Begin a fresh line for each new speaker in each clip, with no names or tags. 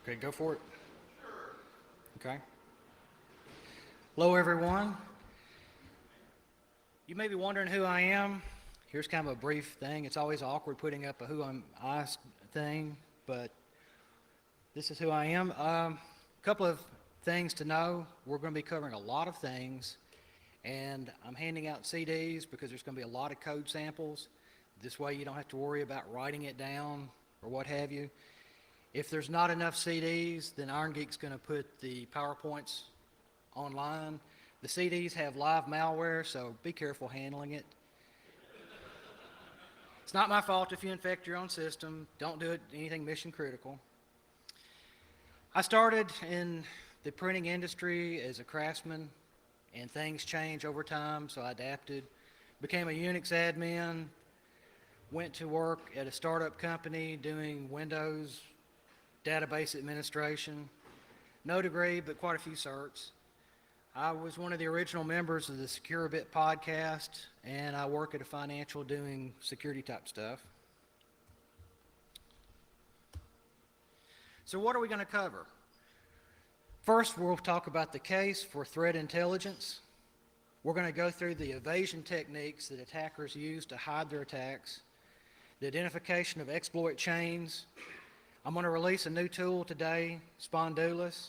Okay, go for it. Okay. Hello, everyone. You may be wondering who I am. Here's kind of a brief thing. It's always awkward putting up a who am I thing, but this is who I am. A couple of things to know. We're going to be covering a lot of things, and I'm handing out CDs because there's going to be a lot of code samples. This way you don't have to worry about writing it down or what have you. If there's not enough CDs, then Iron Geek's going to put the PowerPoints online. The CDs have live malware, so be careful handling it. It's not my fault if you infect your own system. Don't do it anything mission critical. I started in the printing industry as a craftsman, and things change over time, so I adapted. Became a Unix admin, went to work at a startup company doing Windows database administration. No degree, but quite a few certs. I was one of the original members of the Secure Bit podcast, and I work at a financial doing security type stuff. So what are we going to cover? First, we'll talk about the case for threat intelligence. We're going to go through the evasion techniques that attackers use to hide their attacks, the identification of exploit chains. I'm going to release a new tool today, Spondulus.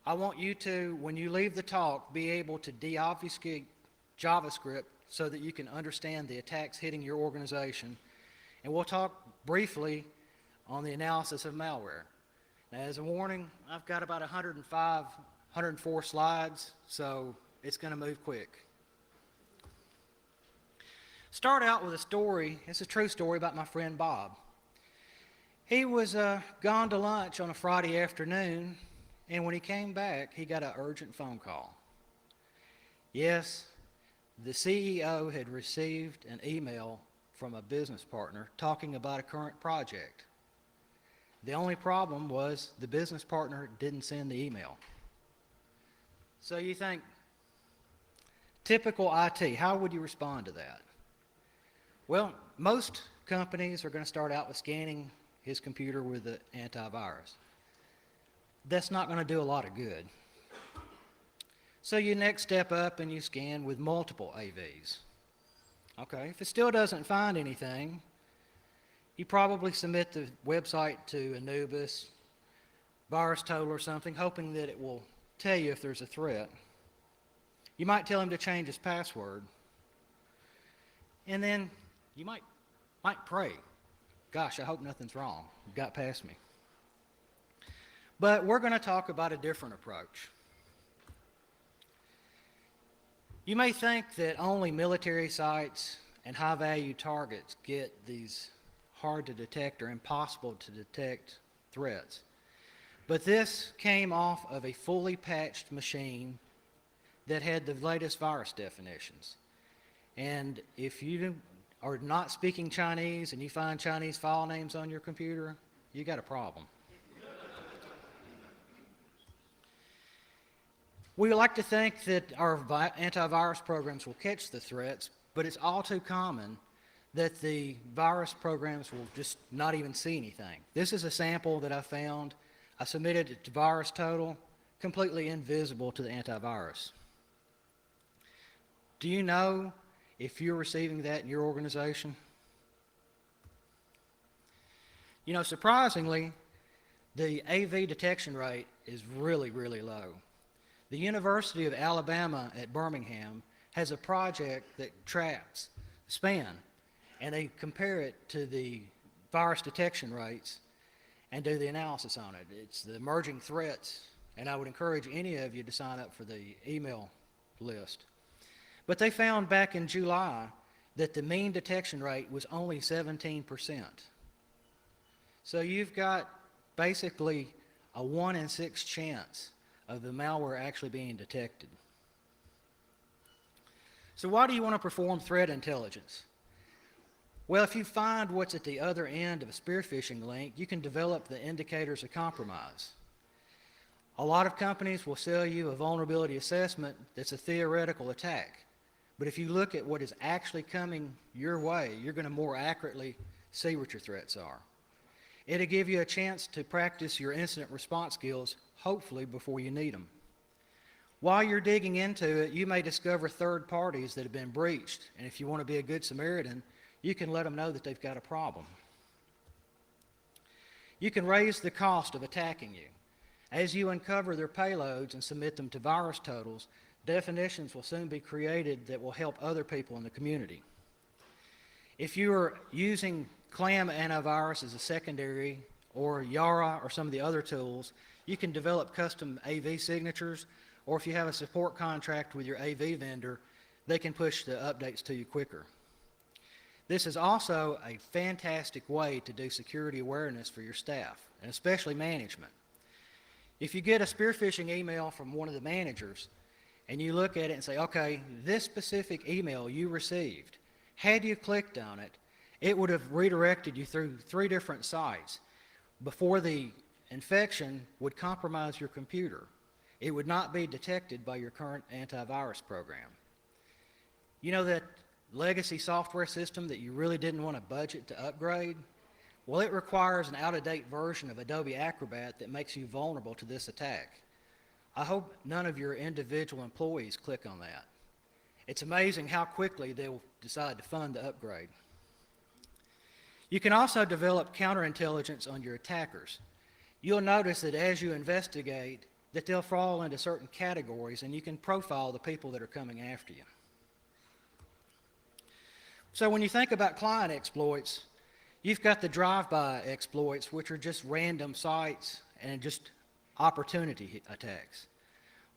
I want you to, when you leave the talk, be able to deobfuscate JavaScript so that you can understand the attacks hitting your organization. And we'll talk briefly on the analysis of malware. Now, as a warning, I've got about 104 slides, so it's going to move quick. Start out with a story. It's a true story about my friend Bob. He was gone to lunch on a Friday afternoon, and when he came back, he got an urgent phone call. Yes, the CEO had received an email from a business partner talking about a current project. The only problem was the business partner didn't send the email. So you think, typical IT, how would you respond to that? Well, most companies are going to start out with scanning his computer with the antivirus. That's not going to do a lot of good. So you next step up and you scan with multiple AVs. Okay, if it still doesn't find anything, you probably submit the website to Anubis, VirusTotal or something, hoping that it will tell you if there's a threat. You might tell him to change his password. And then you might pray. Gosh, I hope nothing's wrong. It got past me. But we're going to talk about a different approach. You may think that only military sites and high-value targets get these hard-to-detect or impossible-to-detect threats. But this came off of a fully patched machine that had the latest virus definitions. And if you are not speaking Chinese and you find Chinese file names on your computer, you got a problem. We like to think that our antivirus programs will catch the threats, but it's all too common that the virus programs will just not even see anything. This is a sample that I found. I submitted it to VirusTotal, completely invisible to the antivirus. Do you know if you're receiving that in your organization? You know, surprisingly, the AV detection rate is really, really low. The University of Alabama at Birmingham has a project that tracks spam, and they compare it to the virus detection rates and do the analysis on it. It's the emerging threats, and I would encourage any of you to sign up for the email list. But they found back in July that the mean detection rate was only 17%. So you've got basically a 1 in 6 chance of the malware actually being detected. So why do you want to perform threat intelligence? Well, if you find what's at the other end of a spear phishing link, you can develop the indicators of compromise. A lot of companies will sell you a vulnerability assessment that's a theoretical attack. But if you look at what is actually coming your way, you're going to more accurately see what your threats are. It'll give you a chance to practice your incident response skills, hopefully before you need them. While you're digging into it, you may discover third parties that have been breached, and if you want to be a good Samaritan, you can let them know that they've got a problem. You can raise the cost of attacking you. As you uncover their payloads and submit them to virus totals, definitions will soon be created that will help other people in the community. If you are using Clam antivirus as a secondary, or Yara or some of the other tools, you can develop custom AV signatures, or if you have a support contract with your AV vendor, they can push the updates to you quicker. This is also a fantastic way to do security awareness for your staff, and especially management. If you get a spear phishing email from one of the managers, and you look at it and say, okay, this specific email you received, had you clicked on it, it would have redirected you through 3 different sites before the infection would compromise your computer. It would not be detected by your current antivirus program. You know that legacy software system that you really didn't want to budget to upgrade? Well, it requires an out-of-date version of Adobe Acrobat that makes you vulnerable to this attack. I hope none of your individual employees click on that. It's amazing how quickly they'll decide to fund the upgrade. You can also develop counterintelligence on your attackers. You'll notice that as you investigate, that they'll fall into certain categories, and you can profile the people that are coming after you. So when you think about client exploits, you've got the drive-by exploits, which are just random sites and just opportunity attacks.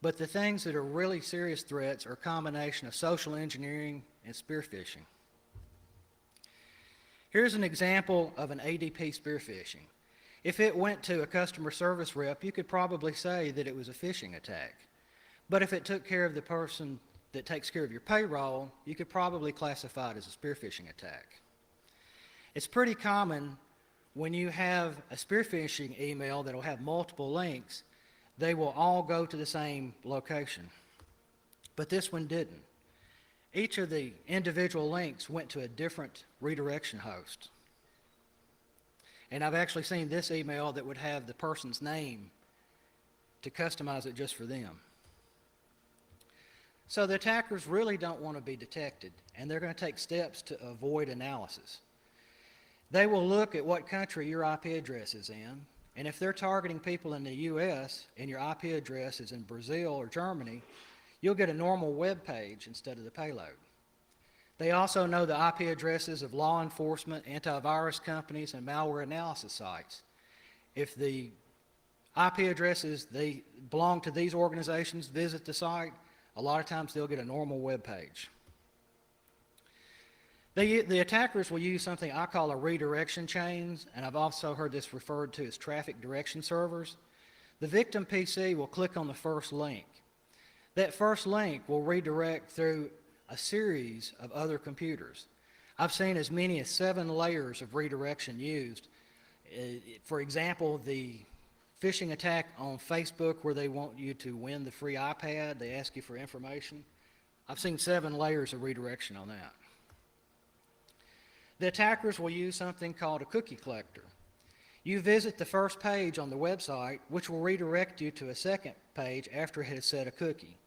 But the things that are really serious threats are a combination of social engineering and spear phishing. Here's an example of an ADP spear phishing. If it went to a customer service rep, you could probably say that it was a phishing attack. But if it took care of the person that takes care of your payroll, you could probably classify it as a spear phishing attack. It's pretty common when you have a spear phishing email that will have multiple links, they will all go to the same location. But this one didn't. Each of the individual links went to a different redirection host. And I've actually seen this email that would have the person's name to customize it just for them. So the attackers really don't want to be detected, and they're going to take steps to avoid analysis. They will look at what country your IP address is in, and if they're targeting people in the US and your IP address is in Brazil or Germany, you'll get a normal web page instead of the payload. They also know the IP addresses of law enforcement, antivirus companies, and malware analysis sites. If the IP addresses they belong to these organizations visit the site, a lot of times they'll get a normal web page. The attackers will use something I call a redirection chains, and I've also heard this referred to as traffic direction servers. The victim PC will click on the first link. That first link will redirect through a series of other computers. I've seen as many as 7 layers of redirection used. For example, the phishing attack on Facebook where they want you to win the free iPad, they ask you for information. I've seen 7 layers of redirection on that. The attackers will use something called a cookie collector. You visit the first page on the website, which will redirect you to a second page after it has set a cookie.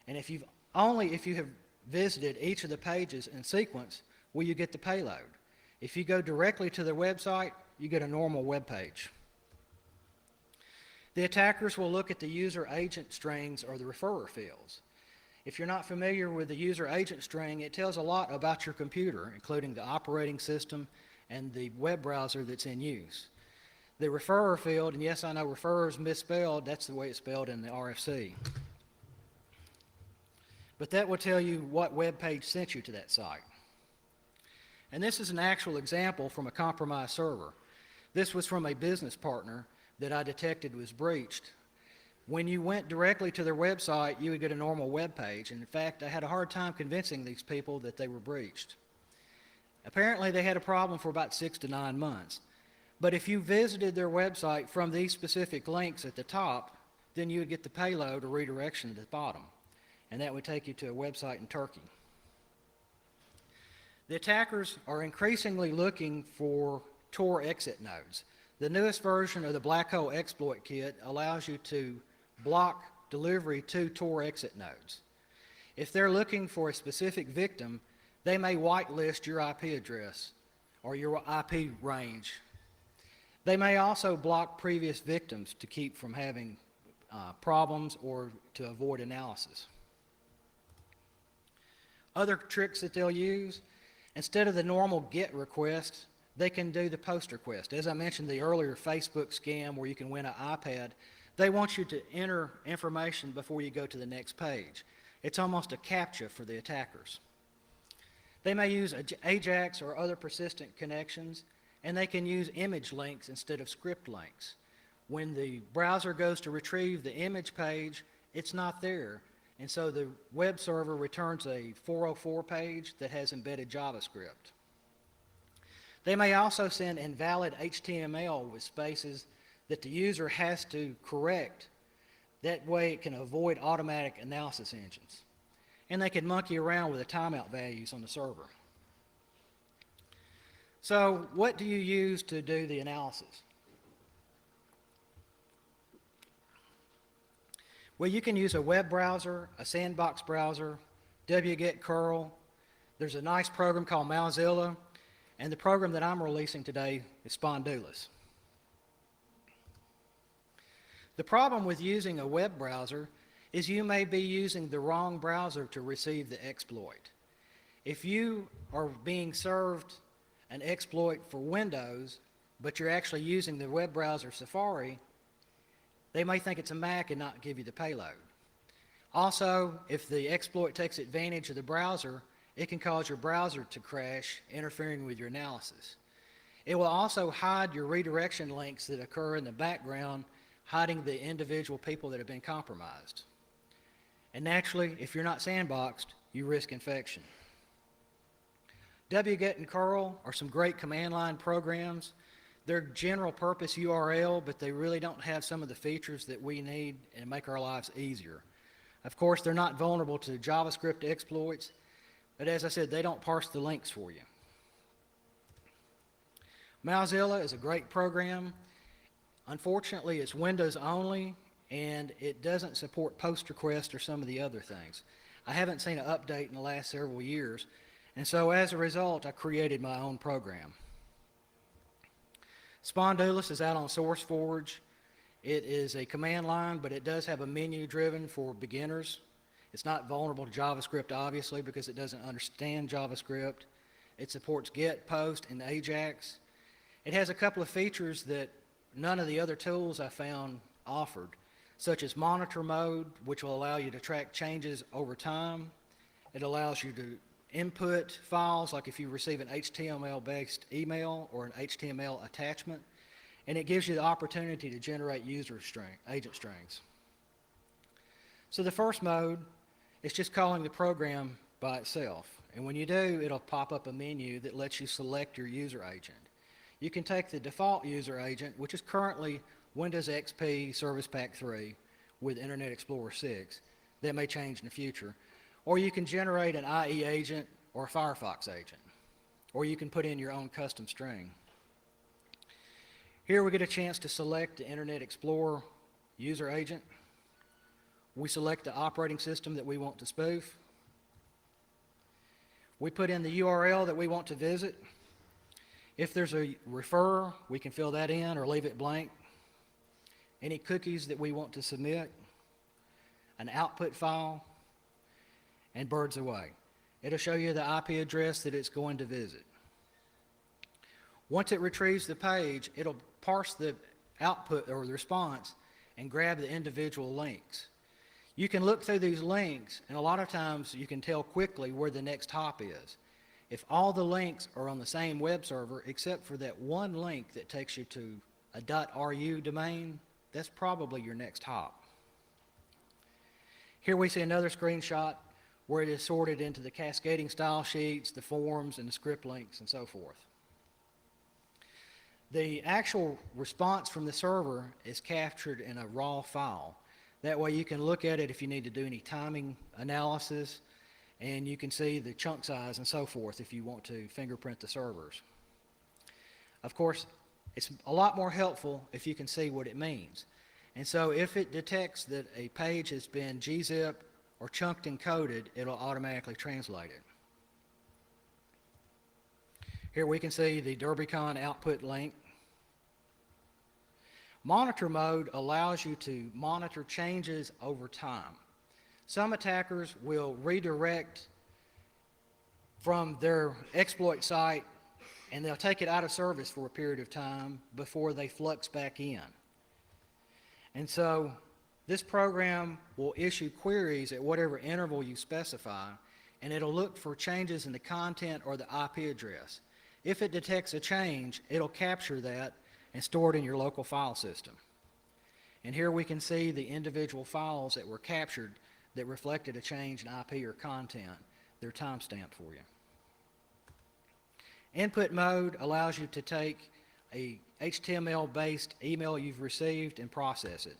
And if you have visited each of the pages in sequence, will you get the payload. If you go directly to their website, you get a normal web page. The attackers will look at the user agent strings or the referrer fields. If you're not familiar with the user agent string, it tells a lot about your computer, including the operating system and the web browser that's in use. The referrer field, and yes, I know referrer is misspelled, that's the way it's spelled in the RFC. But that will tell you what web page sent you to that site. And this is an actual example from a compromised server. This was from a business partner that I detected was breached. When you went directly to their website, you would get a normal web page. And in fact, I had a hard time convincing these people that they were breached. Apparently, they had a problem for about 6 to 9 months. But if you visited their website from these specific links at the top, then you would get the payload or redirection at the bottom. And that would take you to a website in Turkey. The attackers are increasingly looking for Tor exit nodes. The newest version of the black hole exploit kit allows you to block delivery to Tor exit nodes. If they're looking for a specific victim, they may whitelist your IP address or your IP range. They may also block previous victims to keep from having problems or to avoid analysis. Other tricks that they'll use, instead of the normal GET request, they can do the POST request. As I mentioned, the earlier Facebook scam where you can win an iPad, they want you to enter information before you go to the next page. It's almost a CAPTCHA for the attackers. They may use AJAX or other persistent connections, and they can use image links instead of script links. When the browser goes to retrieve the image page, it's not there, and so the web server returns a 404 page that has embedded JavaScript. They may also send invalid HTML with spaces that the user has to correct. That way it can avoid automatic analysis engines. And they can monkey around with the timeout values on the server. So what do you use to do the analysis? Well, you can use a web browser, a sandbox browser, wget curl. There's a nice program called Mozilla, and the program that I'm releasing today is Spondulus. The problem with using a web browser is you may be using the wrong browser to receive the exploit. If you are being served an exploit for Windows, but you're actually using the web browser Safari, they may think it's a Mac and not give you the payload. Also, if the exploit takes advantage of the browser, it can cause your browser to crash, interfering with your analysis. It will also hide your redirection links that occur in the background, hiding the individual people that have been compromised. And naturally, if you're not sandboxed, you risk infection. wget and curl are some great command line programs. They're general purpose URL, but they really don't have some of the features that we need and make our lives easier. Of course, they're not vulnerable to JavaScript exploits, but as I said, they don't parse the links for you. Mozilla is a great program. Unfortunately, it's Windows only, and it doesn't support post request or some of the other things. I haven't seen an update in the last several years, and so as a result, I created my own program. Spondulus is out on SourceForge. It is a command line, but it does have a menu driven for beginners. It's not vulnerable to JavaScript, obviously, because it doesn't understand JavaScript. It supports GET, POST, and AJAX. It has a couple of features that none of the other tools I found offered, such as monitor mode, which will allow you to track changes over time. It allows you to input files, like if you receive an HTML-based email or an HTML attachment, and it gives you the opportunity to generate agent strings. So the first mode is just calling the program by itself, and when you do, it'll pop up a menu that lets you select your user agent. You can take the default user agent, which is currently Windows XP Service Pack 3 with Internet Explorer 6. That may change in the future. Or you can generate an IE agent or a Firefox agent. Or you can put in your own custom string. Here we get a chance to select the Internet Explorer user agent. We select the operating system that we want to spoof. We put in the URL that we want to visit. If there's a refer, we can fill that in or leave it blank. Any cookies that we want to submit, an output file, and birds away. It'll show you the IP address that it's going to visit. Once it retrieves the page, it'll parse the output or the response and grab the individual links. You can look through these links, and a lot of times you can tell quickly where the next hop is. If all the links are on the same web server, except for that one link that takes you to a .ru domain, that's probably your next hop. Here we see another screenshot where it is sorted into the cascading style sheets, the forms, and the script links, and so forth. The actual response from the server is captured in a raw file. That way you can look at it if you need to do any timing analysis, and you can see the chunk size and so forth if you want to fingerprint the servers. Of course, It's a lot more helpful if you can see what it means. And so if it detects that a page has been gzip or chunked encoded, it'll automatically translate it. Here we can see the DerbyCon output link. Monitor mode allows you to monitor changes over time. Some attackers will redirect from their exploit site and they'll take it out of service for a period of time before they flux back in. And so this program will issue queries at whatever interval you specify, and it'll look for changes in the content or the IP address. If it detects a change, it'll capture that and store it in your local file system. And here we can see the individual files that were captured that reflected a change in IP or content. They're timestamped for you. Input mode allows you to take a HTML-based email you've received and process it.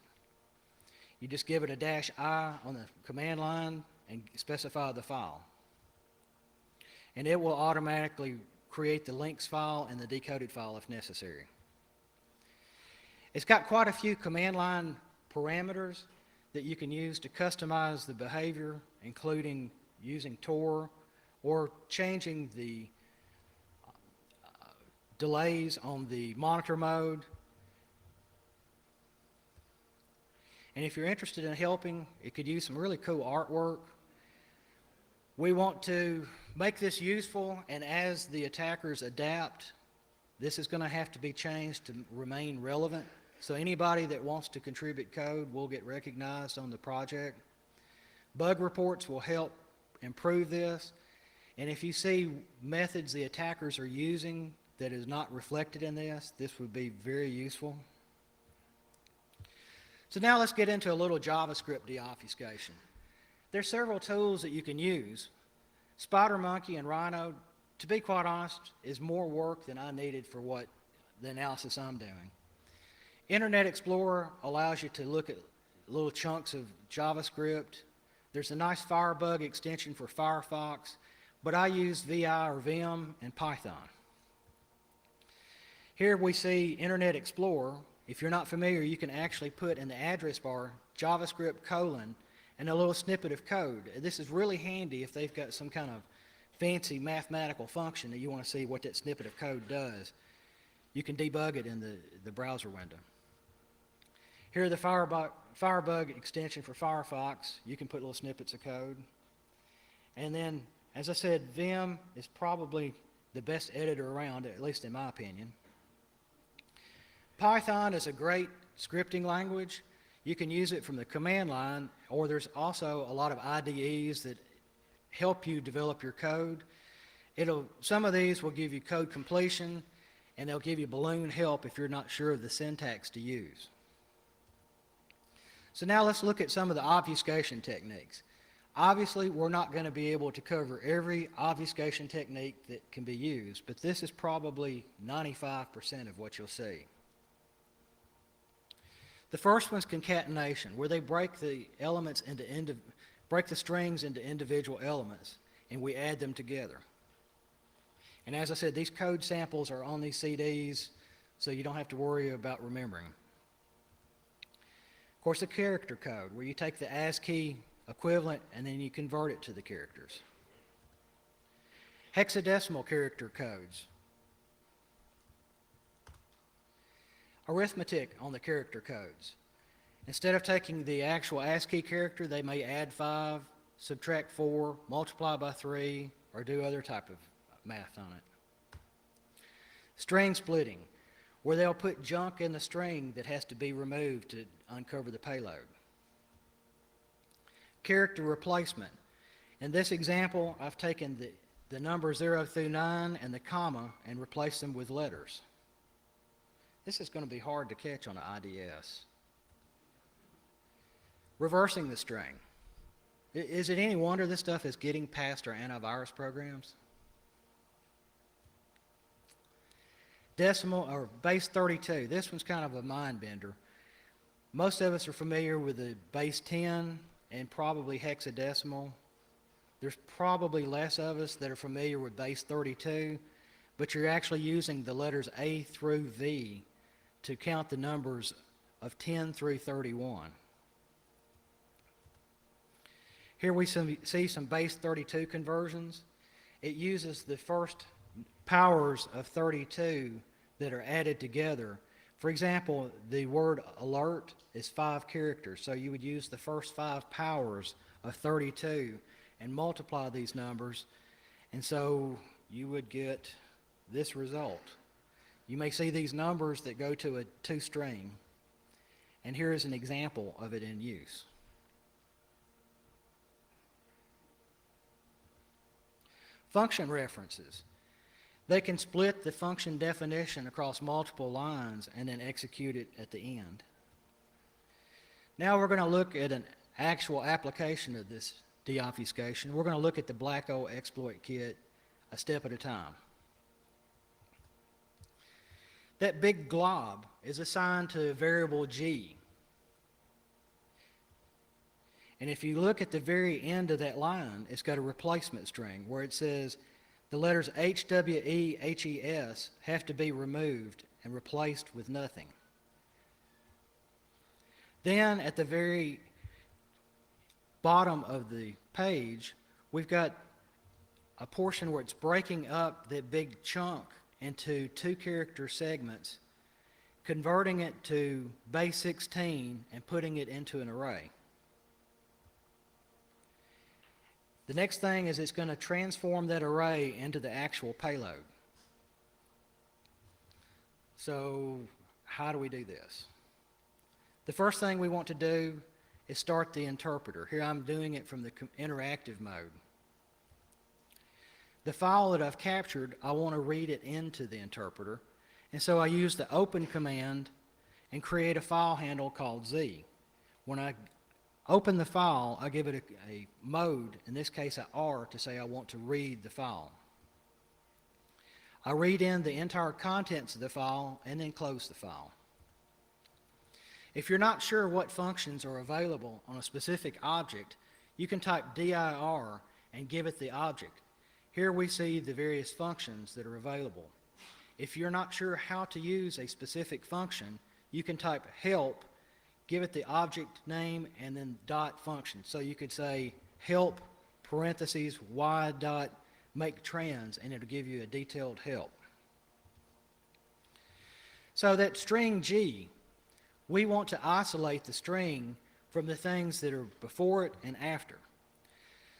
You just give it a -I on the command line and specify the file. And it will automatically create the links file and the decoded file if necessary. It's got quite a few command line parameters that you can use to customize the behavior, including using Tor or changing the delays on the monitor mode. And if you're interested in helping, it could use some really cool artwork. We want to make this useful, and as the attackers adapt, this is going to have to be changed to remain relevant. So anybody that wants to contribute code will get recognized on the project. Bug reports will help improve this. And if you see methods the attackers are using that is not reflected in this, this would be very useful. So now let's get into a little JavaScript deobfuscation. There's several tools that you can use. SpiderMonkey and Rhino, to be quite honest, is more work than I needed for what the analysis I'm doing. Internet Explorer allows you to look at little chunks of JavaScript. There's a nice Firebug extension for Firefox, but I use VI or Vim and Python. Here we see Internet Explorer. If you're not familiar, you can actually put in the address bar JavaScript : and a little snippet of code. This is really handy if they've got some kind of fancy mathematical function that you want to see what that snippet of code does. You can debug it in the browser window. Here are the Firebug extension for Firefox. You can put little snippets of code. And then, as I said, Vim is probably the best editor around, at least in my opinion. Python is a great scripting language. You can use it from the command line, or there's also a lot of IDEs that help you develop your code. Some of these will give you code completion, and they'll give you balloon help if you're not sure of the syntax to use. So now let's look at some of the obfuscation techniques. Obviously, we're not going to be able to cover every obfuscation technique that can be used, but this is probably 95% of what you'll see. The first one's concatenation, where they break the elements break the strings into individual elements, and we add them together. And as I said, these code samples are on these CDs, so you don't have to worry about remembering. Of course, the character code, where you take the ASCII equivalent and then you convert it to the characters. Hexadecimal character codes. Arithmetic on the character codes. Instead of taking the actual ASCII character, they may add 5, subtract 4, multiply by 3, or do other type of math on it. String splitting, where they'll put junk in the string that has to be removed to uncover the payload. Character replacement. In this example, I've taken the number 0 through 9 and the comma and replaced them with letters. This is going to be hard to catch on an IDS. Reversing the string. Is it any wonder this stuff is getting past our antivirus programs? Decimal or base 32. This one's kind of a mind bender. Most of us are familiar with the base 10 and probably hexadecimal. There's probably less of us that are familiar with base 32, but you're actually using the letters A through V to count the numbers of 10 through 31. Here we see some base 32 conversions. It uses the first powers of 32 that are added together. For example, the word alert is 5 characters, so you would use the first 5 powers of 32 and multiply these numbers, and so you would get this result. You may see these numbers that go to a 2 string, and here is an example of it in use. Function references. They can split the function definition across multiple lines and then execute it at the end. Now we're going to look at an actual application of this deobfuscation. We're going to look at the Black Hole exploit kit a step at a time. That big glob is assigned to a variable G. And if you look at the very end of that line, it's got a replacement string where it says the letters H, W, E, H, E, S have to be removed and replaced with nothing. Then at the very bottom of the page, we've got a portion where it's breaking up that big chunk into 2-character segments, converting it to base 16 and putting it into an array. The next thing is it's going to transform that array into the actual payload. So how do we do this? The first thing we want to do is start the interpreter. Here I'm doing it from the interactive mode. The file that I've captured, I want to read it into the interpreter, and so I use the open command and create a file handle called Z. When I open the file, I give it a mode, in this case a R, to say I want to read the file. I read in the entire contents of the file and then close the file. If you're not sure what functions are available on a specific object, you can type dir and give it the object. Here we see the various functions that are available. If you're not sure how to use a specific function, you can type help, give it the object name, and then dot function. So you could say help parentheses y dot make trans, and it'll give you a detailed help. So that string G, we want to isolate the string from the things that are before it and after.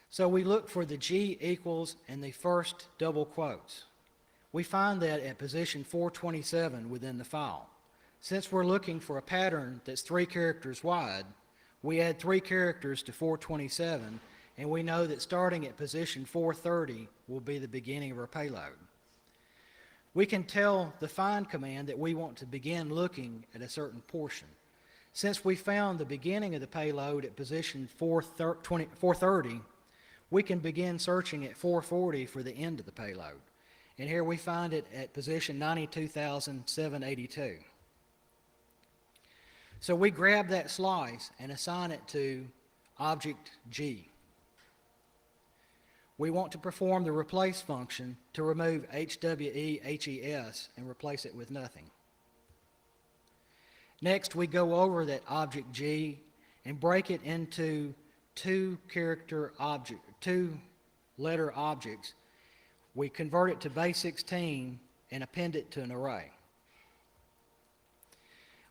So we look for the G equals and the first double quotes. We find that at position 427 within the file. Since we're looking for a pattern that's 3 characters wide, we add 3 characters to 427, and we know that starting at position 430 will be the beginning of our payload. We can tell the find command that we want to begin looking at a certain portion. Since we found the beginning of the payload at position 430, we can begin searching at 440 for the end of the payload. And here we find it at position 92,782. So we grab that slice and assign it to object G. We want to perform the replace function to remove HWE, HES and replace it with nothing. Next, we go over that object G and break it into 2-letter objects. We convert it to base 16 and append it to an array.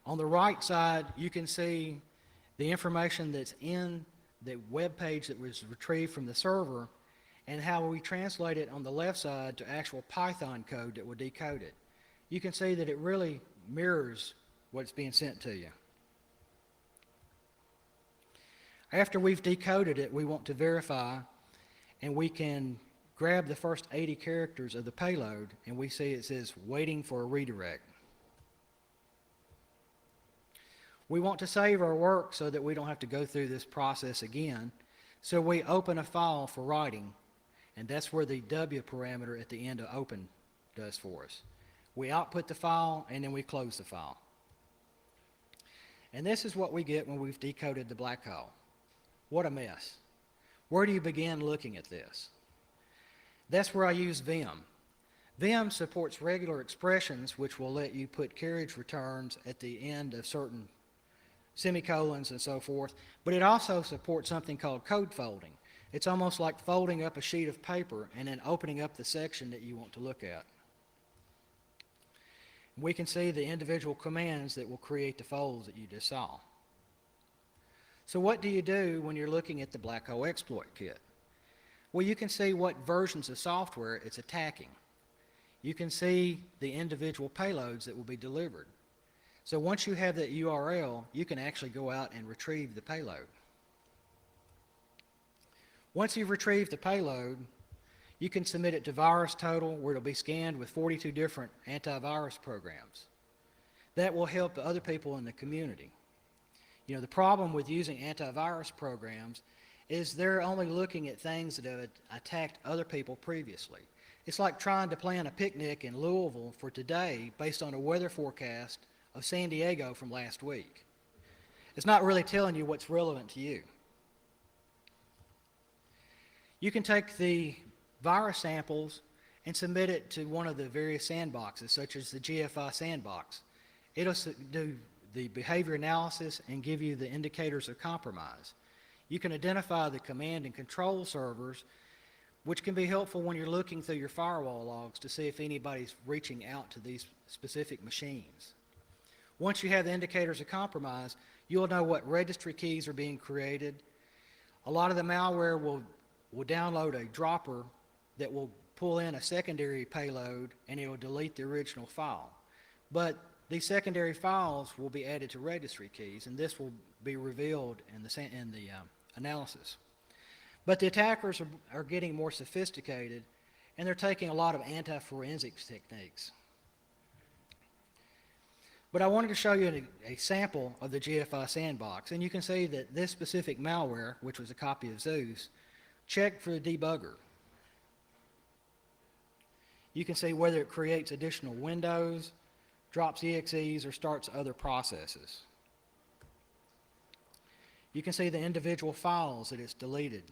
On the right side, you can see the information that's in the web page that was retrieved from the server and how we translate it on the left side to actual Python code that will decode it. You can see that it really mirrors what's being sent to you. After we've decoded it, we want to verify, and we can grab the first 80 characters of the payload, and we see it says waiting for a redirect. We want to save our work so that we don't have to go through this process again, so we open a file for writing, and that's where the W parameter at the end of open does for us. We output the file, and then we close the file. And this is what we get when we've decoded the black hole. What a mess. Where do you begin looking at this? That's where I use Vim. Vim supports regular expressions, which will let you put carriage returns at the end of certain semicolons and so forth, but it also supports something called code folding. It's almost like folding up a sheet of paper and then opening up the section that you want to look at. We can see the individual commands that will create the folds that you just saw. So what do you do when you're looking at the black hole exploit kit? Well, you can see what versions of software it's attacking. You can see the individual payloads that will be delivered. So once you have that URL, you can actually go out and retrieve the payload. Once you've retrieved the payload, you can submit it to VirusTotal, where it'll be scanned with 42 different antivirus programs. That will help the other people in the community. You know, the problem with using antivirus programs is they're only looking at things that have attacked other people previously. It's like trying to plan a picnic in Louisville for today based on a weather forecast of San Diego from last week. It's not really telling you what's relevant to you. You can take the virus samples and submit it to one of the various sandboxes, such as the GFI sandbox. It'll do the behavior analysis and give you the indicators of compromise. You can identify the command and control servers, which can be helpful when you're looking through your firewall logs to see if anybody's reaching out to these specific machines. Once you have the indicators of compromise, you'll know what registry keys are being created. A lot of the malware will download a dropper that will pull in a secondary payload and it will delete the original file. But these secondary files will be added to registry keys, and this will be revealed in the analysis. But the attackers are getting more sophisticated, and they're taking a lot of anti-forensics techniques. But I wanted to show you a sample of the GFI sandbox, and you can see that this specific malware, which was a copy of Zeus, checked for the debugger. You can see whether it creates additional windows, drops EXEs, or starts other processes. You can see the individual files that it's deleted.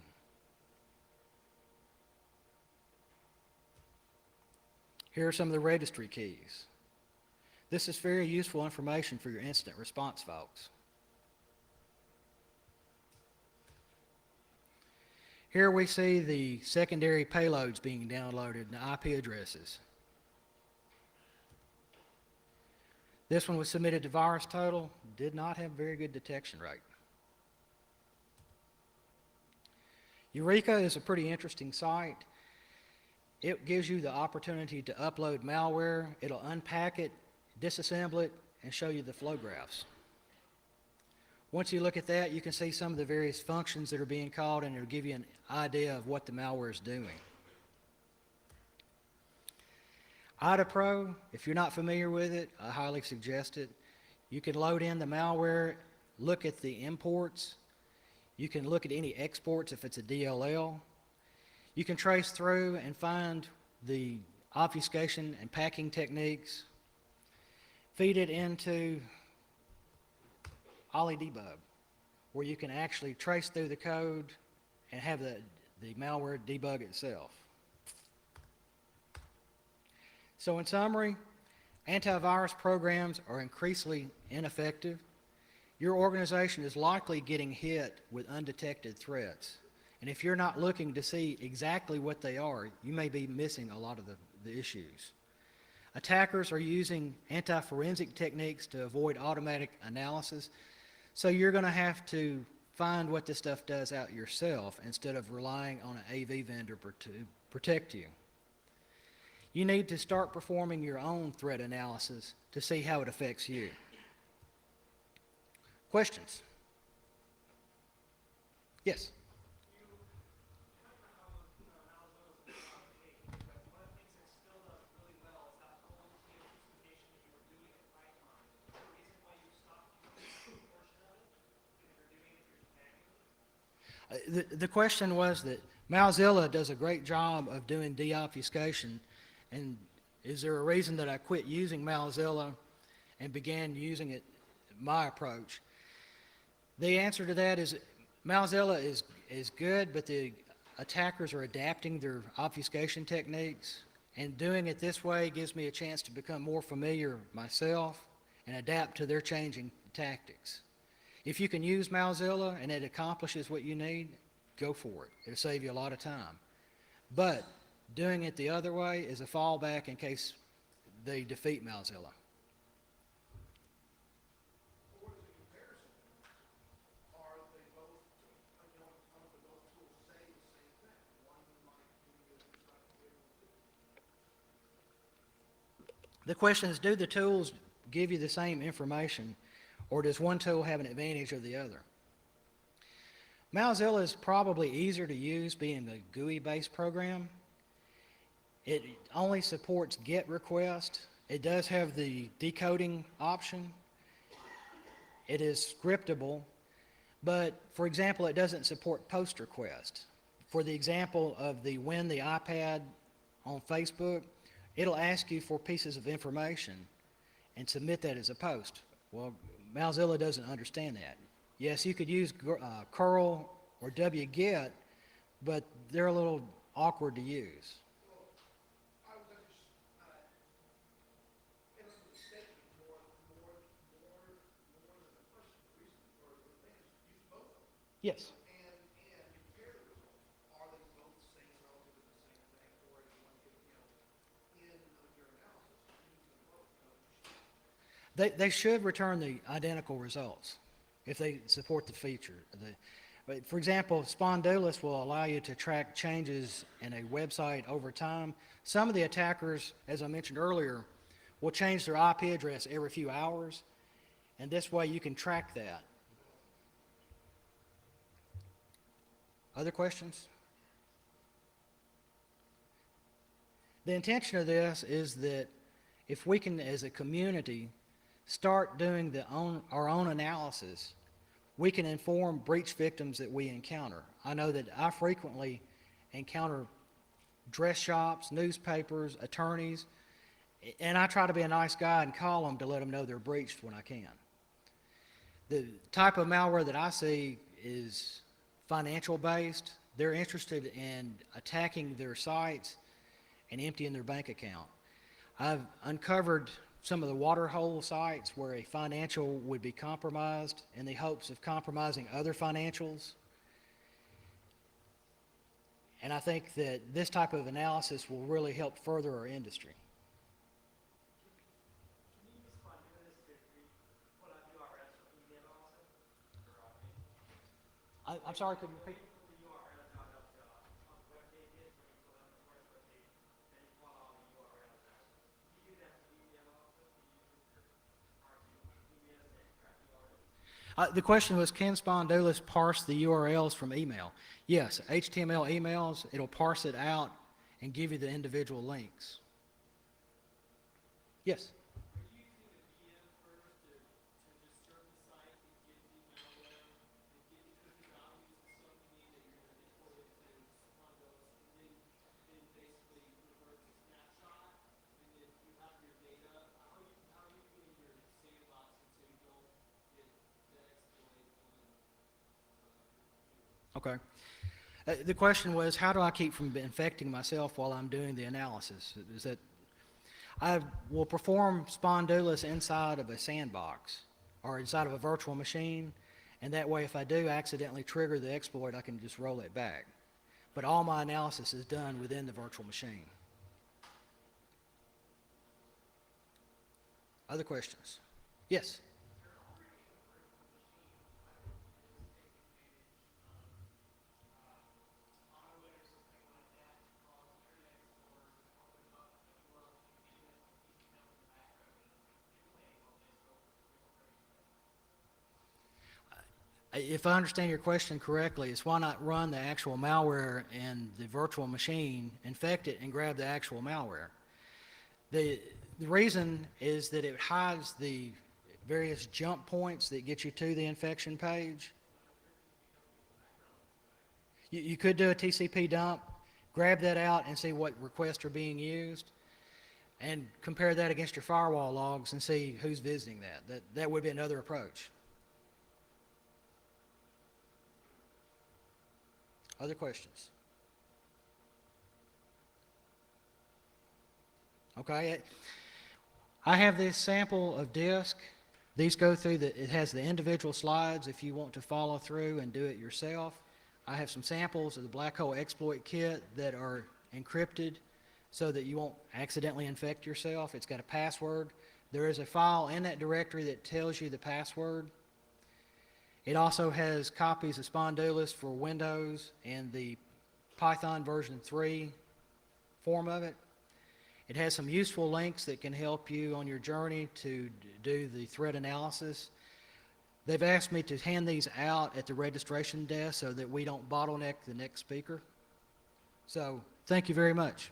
Here are some of the registry keys. This is very useful information for your incident response folks. Here we see the secondary payloads being downloaded and the IP addresses. This one was submitted to VirusTotal, did not have very good detection rate. Eureka is a pretty interesting site. It gives you the opportunity to upload malware. It'll unpack it, disassemble it, and show you the flow graphs. Once you look at that, you can see some of the various functions that are being called, and it'll give you an idea of what the malware is doing. IdaPro, if you're not familiar with it, I highly suggest it. You can load in the malware, look at the imports. You can look at any exports if it's a DLL. You can trace through and find the obfuscation and packing techniques. Feed it into OllyDebug, where you can actually trace through the code and have the malware debug itself. So in summary, antivirus programs are increasingly ineffective. Your organization is likely getting hit with undetected threats. And if you're not looking to see exactly what they are, you may be missing a lot of the issues. Attackers are using anti-forensic techniques to avoid automatic analysis, so you're going to have to find what this stuff does out yourself instead of relying on an AV vendor to protect you. You need to start performing your own threat analysis to see how it affects you. Questions? Yes? The question was that Mozilla does a great job of doing deobfuscation, and is there a reason that I quit using Mozilla and began using it, my approach? The answer to that is Mozilla is good, but the attackers are adapting their obfuscation techniques, And doing it this way gives me a chance to become more familiar myself and adapt to their changing tactics. If you can use Malzilla and it accomplishes what you need, go for it. It'll save you a lot of time. But doing it the other way is a fallback in case they defeat Malzilla. The question is, do the tools give you the same information, or does one tool have an advantage of the other? Malzilla is probably easier to use being a GUI-based program. It only supports GET request. It does have the decoding option. It is scriptable, but for example, it doesn't support post request. For the example of the Win the iPad on Facebook, it'll ask you for pieces of information and submit that as a post. Well, Malzilla doesn't understand that. Yes, you could use curl or wget, but they're a little awkward to use. Yes. They should return the identical results if they support the feature. But for example, Spondulus will allow you to track changes in a website over time. Some of the attackers, as I mentioned earlier, will change their IP address every few hours, and this way you can track that. Other questions? The intention of this is that if we can, as a community, start doing our own analysis, we can inform breach victims that we encounter. I know that I frequently encounter dress shops, newspapers, attorneys, and I try to be a nice guy and call them to let them know they're breached when I can. The type of malware that I see is financial based. They're interested in attacking their sites and emptying their bank account. I've uncovered some of the waterhole sites where a financial would be compromised in the hopes of compromising other financials. And I think that this type of analysis will really help further our industry. I'm sorry, could you repeat? The question was, can Spondulus parse the URLs from email? Yes, HTML emails, it'll parse it out and give you the individual links. Yes? Okay. The question was, how do I keep from infecting myself while I'm doing the analysis? Is that I will perform Spondulus inside of a sandbox or inside of a virtual machine, and that way if I do accidentally trigger the exploit, I can just roll it back. But all my analysis is done within the virtual machine. Other questions? Yes? If I understand your question correctly, it's why not run the actual malware in the virtual machine, infect it, and grab the actual malware. The reason is that it hides the various jump points that get you to the infection page. You could do a TCP dump, grab that out and see what requests are being used, and compare that against your firewall logs and see who's visiting that. That would be another approach. Other questions? Okay, I have this sample of disk. These go through it has the individual slides if you want to follow through and do it yourself. I have some samples of the black hole exploit kit that are encrypted so that you won't accidentally infect yourself. It's got a password. There is a file in that directory that tells you the password. It also has copies of Spondulus for Windows and the Python version 3 form of it. It has some useful links that can help you on your journey to do the threat analysis. They've asked me to hand these out at the registration desk so that we don't bottleneck the next speaker. So, thank you very much.